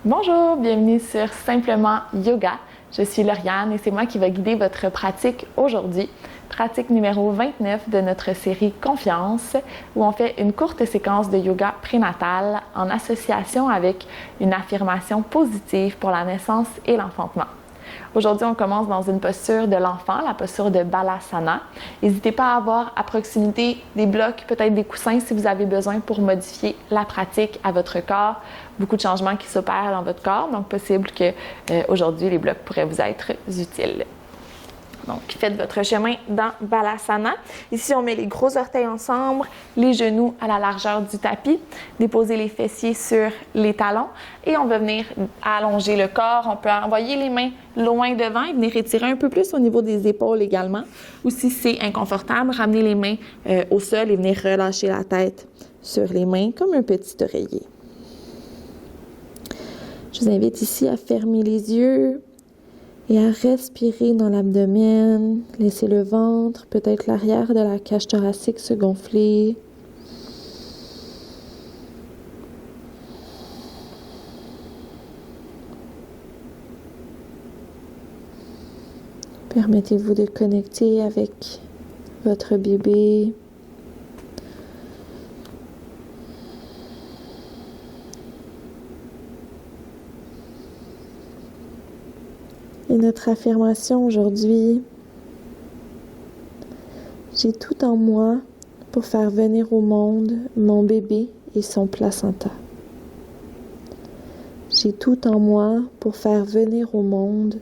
Bonjour, bienvenue sur Simplement Yoga. Je suis Lauriane et c'est moi qui va guider votre pratique aujourd'hui. Pratique numéro 29 de notre série Confiance, où on fait une courte séquence de yoga prénatal en association avec une affirmation positive pour la naissance et l'enfantement. Aujourd'hui, on commence dans une posture de l'enfant, la posture de Balasana. N'hésitez pas à avoir à proximité des blocs, peut-être des coussins si vous avez besoin pour modifier la pratique à votre corps. Beaucoup de changements qui s'opèrent dans votre corps, donc possible que aujourd'hui les blocs pourraient vous être utiles. Donc, faites votre chemin dans Balasana. Ici, on met les gros orteils ensemble, les genoux à la largeur du tapis, déposez les fessiers sur les talons et on va venir allonger le corps. On peut envoyer les mains loin devant et venir étirer un peu plus au niveau des épaules également. Ou si c'est inconfortable, ramener les mains au sol et venir relâcher la tête sur les mains comme un petit oreiller. Je vous invite ici à fermer les yeux et à respirer dans l'abdomen. Laissez le ventre, peut-être l'arrière de la cage thoracique se gonfler. Permettez-vous de connecter avec votre bébé. Et notre affirmation aujourd'hui, j'ai tout en moi pour faire venir au monde mon bébé et son placenta. J'ai tout en moi pour faire venir au monde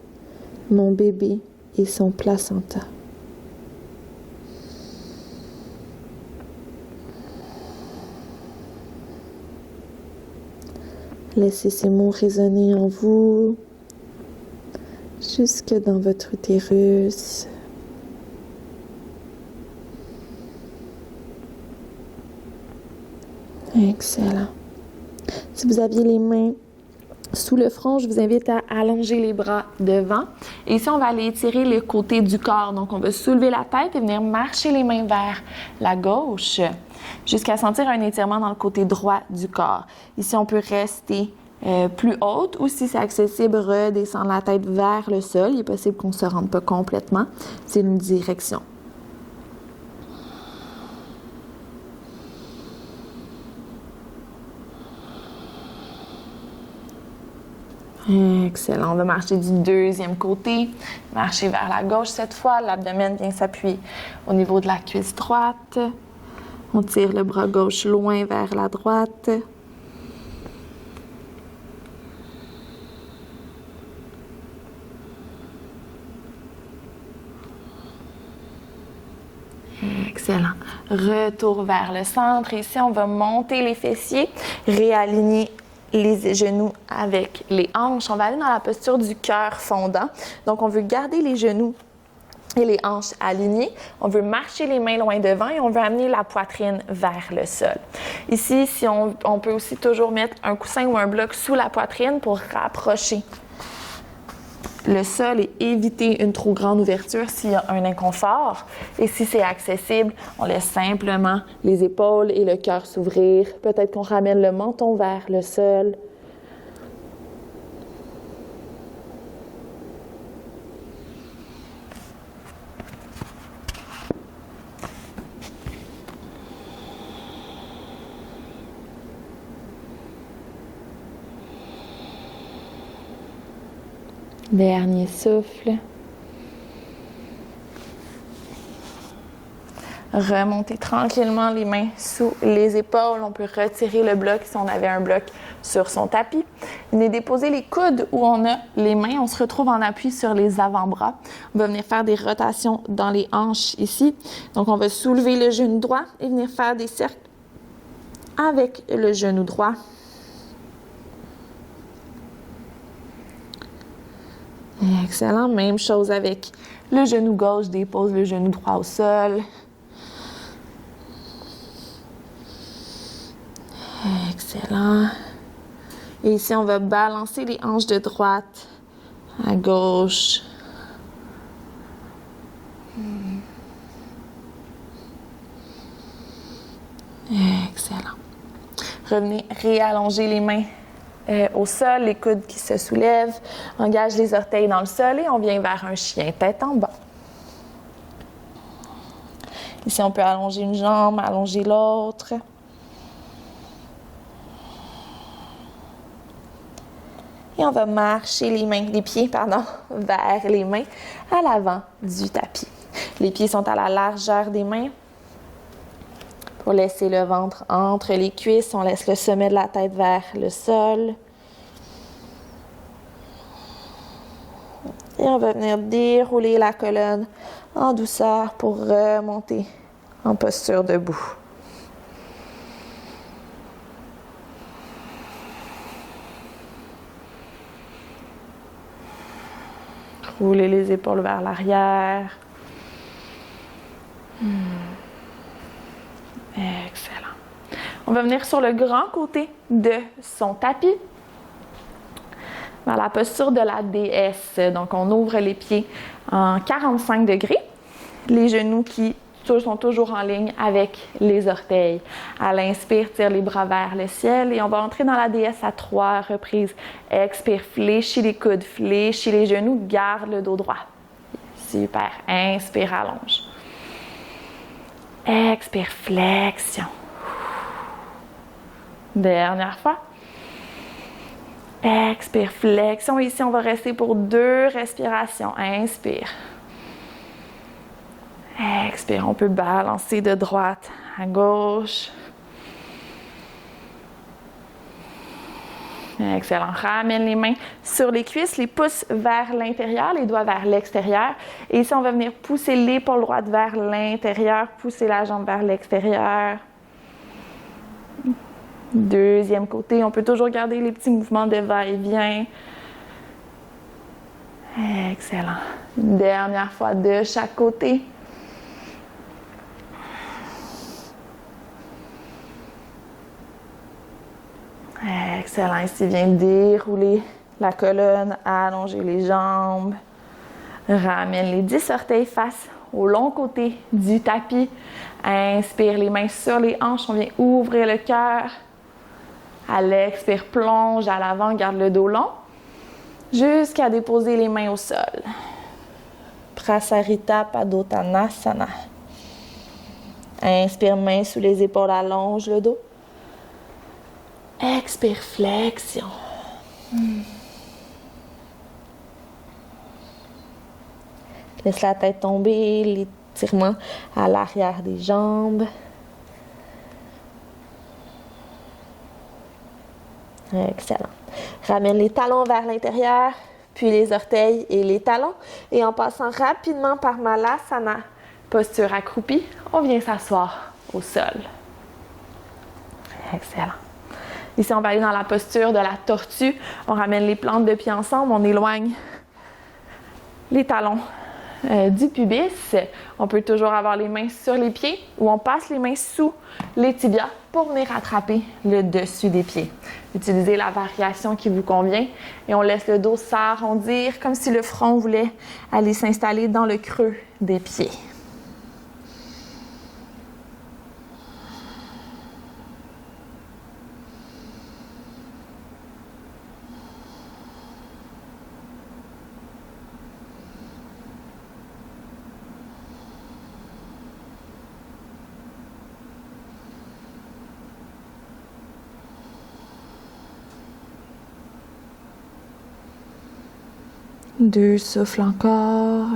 mon bébé et son placenta. Laissez ces mots résonner en vous, jusque dans votre utérus. Excellent. Si vous aviez les mains sous le front, je vous invite à allonger les bras devant. Et ici, on va aller étirer le côté du corps. Donc, on va soulever la tête et venir marcher les mains vers la gauche jusqu'à sentir un étirement dans le côté droit du corps. Ici, on peut rester plus haute ou si c'est accessible, redescendre la tête vers le sol. Il est possible qu'on ne se rende pas complètement. C'est une direction. Excellent. On va marcher du deuxième côté. Marcher vers la gauche cette fois. L'abdomen vient s'appuyer au niveau de la cuisse droite. On tire le bras gauche loin vers la droite. Excellent. Retour vers le centre. Ici, on va monter les fessiers, réaligner les genoux avec les hanches. On va aller dans la posture du cœur fondant. Donc, on veut garder les genoux et les hanches alignées. On veut marcher les mains loin devant et on veut amener la poitrine vers le sol. Ici, si on peut aussi toujours mettre un coussin ou un bloc sous la poitrine pour rapprocher le sol et éviter une trop grande ouverture s'il y a un inconfort. Et si c'est accessible, on laisse simplement les épaules et le cœur s'ouvrir. Peut-être qu'on ramène le menton vers le sol. Dernier souffle. Remontez tranquillement les mains sous les épaules. On peut retirer le bloc si on avait un bloc sur son tapis. Venez déposer les coudes où on a les mains. On se retrouve en appui sur les avant-bras. On va venir faire des rotations dans les hanches ici. Donc, on va soulever le genou droit et venir faire des cercles avec le genou droit. Excellent. Même chose avec le genou gauche. Dépose le genou droit au sol. Excellent. Et ici, on va balancer les hanches de droite à gauche. Excellent. Revenez réallonger les mains au sol, les coudes qui se soulèvent. Engage les orteils dans le sol et on vient vers un chien, tête en bas. Ici, on peut allonger une jambe, allonger l'autre. Et on va marcher les pieds vers les mains à l'avant du tapis. Les pieds sont à la largeur des mains. Pour laisser le ventre entre les cuisses, on laisse le sommet de la tête vers le sol. Et on va venir dérouler la colonne en douceur pour remonter en posture debout. Rouler les épaules vers l'arrière. Excellent. On va venir sur le grand côté de son tapis, dans la posture de la déesse. Donc, on ouvre les pieds en 45 degrés. Les genoux qui sont toujours en ligne avec les orteils. À l'inspire, tire les bras vers le ciel et on va entrer dans la déesse à 3 reprises. Expire, fléchis les coudes, fléchis les genoux, garde le dos droit. Super. Inspire, allonge. Expire, flexion. Dernière fois. Expire, flexion. Ici, on va rester pour 2 respirations. Inspire. Expire. On peut balancer de droite à gauche. Excellent. Ramène les mains sur les cuisses, les pouces vers l'intérieur, les doigts vers l'extérieur. Et ici, on va venir pousser l'épaule droite vers l'intérieur, pousser la jambe vers l'extérieur. Deuxième côté, on peut toujours garder les petits mouvements de va-et-vient. Excellent. Une dernière fois de chaque côté. Excellent. Ici, viens dérouler la colonne, allonger les jambes. Ramène les 10 orteils face au long côté du tapis. Inspire les mains sur les hanches. On vient ouvrir le cœur. À l'expire, plonge à l'avant, garde le dos long. Jusqu'à déposer les mains au sol. Prasarita Padottanasana. Inspire, main sous les épaules, allonge le dos. Expire, flexion. Laisse la tête tomber, l'étirement à l'arrière des jambes. Excellent. Ramène les talons vers l'intérieur, puis les orteils et les talons. Et en passant rapidement par Malasana, posture accroupie, on vient s'asseoir au sol. Excellent. Ici, on va aller dans la posture de la tortue. On ramène les plantes de pied ensemble, on éloigne les talons du pubis. On peut toujours avoir les mains sur les pieds ou on passe les mains sous les tibias pour venir attraper le dessus des pieds. Utilisez la variation qui vous convient et on laisse le dos s'arrondir comme si le front voulait aller s'installer dans le creux des pieds. Deux souffles encore.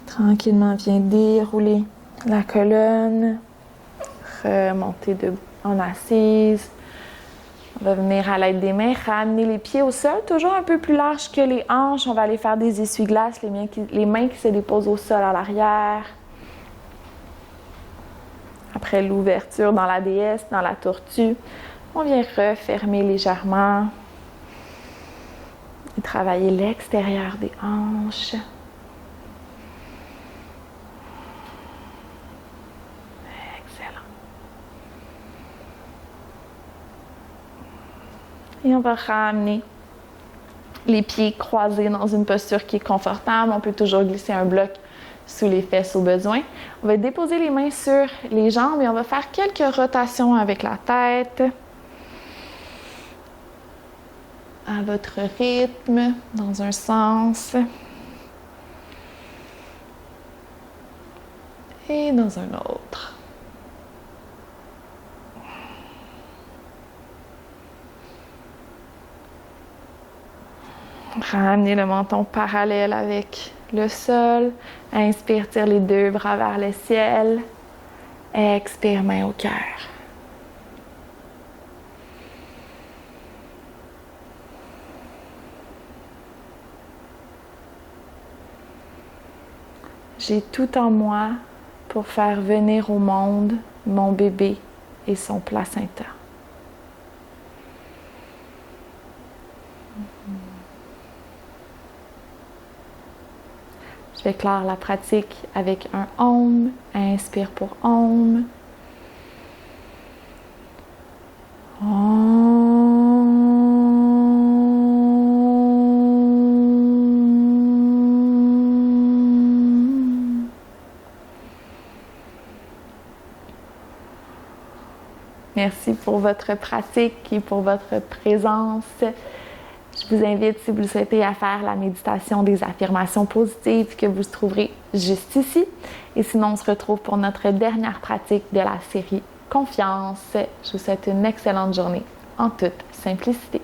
Tranquillement, viens dérouler la colonne. Remonter en assise. On va venir à l'aide des mains, ramener les pieds au sol, toujours un peu plus large que les hanches. On va aller faire des essuie-glaces, les mains qui se déposent au sol à l'arrière. Après l'ouverture dans la déesse, dans la tortue, on vient refermer légèrement et travailler l'extérieur des hanches. Excellent. Et on va ramener les pieds croisés dans une posture qui est confortable. On peut toujours glisser un bloc sous les fesses au besoin. On va déposer les mains sur les jambes et on va faire quelques rotations avec la tête. À votre rythme, dans un sens et dans un autre. Ramenez le menton parallèle avec le sol. Inspire, tire les deux bras vers le ciel. Expire, main au cœur. J'ai tout en moi pour faire venir au monde mon bébé et son placenta. Je vais clore la pratique avec un Om. Inspire pour Om. Merci pour votre pratique et pour votre présence. Je vous invite, si vous le souhaitez, à faire la méditation des affirmations positives que vous trouverez juste ici. Et sinon, on se retrouve pour notre dernière pratique de la série Confiance. Je vous souhaite une excellente journée en toute simplicité.